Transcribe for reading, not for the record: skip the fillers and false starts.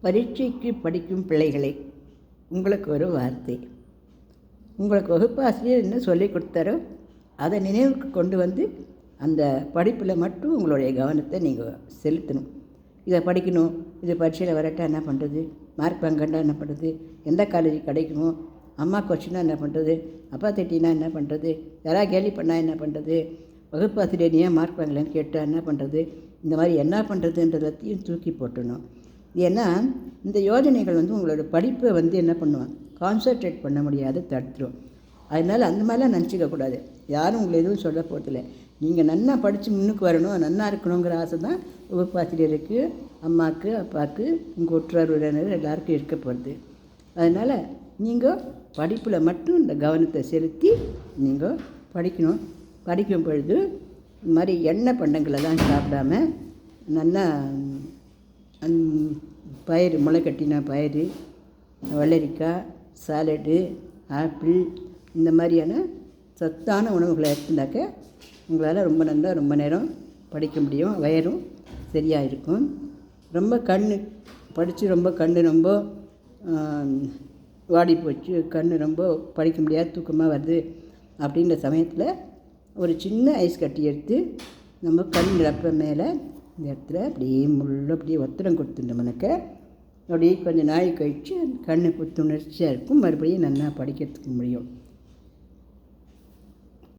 பரீட்சைக்கு படிக்கும் பிள்ளைகளை, உங்களுக்கு ஒரு வார்த்தை. உங்களுக்கு வகுப்பாசிரியர் என்ன சொல்லிக் கொடுத்தாரோ அதை நினைவுக்கு கொண்டு வந்து அந்த படிப்பில் மட்டும் உங்களுடைய கவனத்தை நீங்கள் செலுத்தணும். இதை படிக்கணும், இது பரீட்சையில் வரட்டா என்ன பண்ணுறது, மார்க் வாங்கண்டா என்ன பண்ணுறது, எந்த காலேஜ் கிடைக்குமோ, அம்மா கொச்சினா என்ன பண்ணுறது, அப்பா திட்டினா என்ன பண்ணுறது, யாராவது கேலி பண்ணால் என்ன பண்ணுறது, வகுப்பாசிரியர் ஏன் மார்க் வாங்கலைன்னு கேட்டால் என்ன பண்ணுறது, இந்த மாதிரி என்ன பண்ணுறதுன்றதையும் தூக்கி போட்டணும். ஏன்னா இந்த யோஜனைகள் உங்களோட படிப்பை என்ன பண்ணுவான், கான்சன்ட்ரேட் பண்ண முடியாது, தடுத்துரும். அதனால் அந்த மாதிரிலாம் நினச்சிக்கக்கூடாது. யாரும் உங்களை எதுவும் சொல்ல போகிறதில்ல. நீங்கள் நன்னா படித்து முன்னுக்கு வரணும், நன்னா இருக்கணுங்கிற ஆசை தான் வகுப்பாசிரியருக்கு, அம்மாவுக்கு, அப்பாவுக்கு, உங்கள் உற்றார் உறவினர் எல்லாருக்கும் இருக்க போகிறது. அதனால் நீங்கள் படிப்பில் மட்டும் இந்த கவனத்தை செலுத்தி நீங்கள் படிக்கணும். படிக்கும் பொழுது இந்த மாதிரி எண்ணெய் பண்டங்களெல்லாம் சாப்பிடாம நல்லா பயிறு, முளை கட்டின பயிறு, வெள்ளரிக்காய், சாலடு, ஆப்பிள், இந்த மாதிரியான சத்தான உணவுகளை எடுத்துனாக்க உங்களால் ரொம்ப நேரம் படிக்க முடியும். வயரும் சரியாக இருக்கும். ரொம்ப படித்து ரொம்ப வாடி போச்சு, ரொம்ப படிக்க முடியாது, தூக்கமாக வருது அப்படின்ற சமயத்தில் ஒரு சின்ன ஐஸ் கட்டி எடுத்து நம்ம கண் ரப்ப மேலே இந்த இடத்துல அப்படியே அப்படியே ஒத்தடம் கொடுத்துட்டோம்னாக்க அப்படியே கொஞ்சம் நாள் கழித்து கண் புத்துணர்ச்சியாக இருக்கும். மறுபடியும் நல்லா படிக்கிறதுக்கு முடியும்.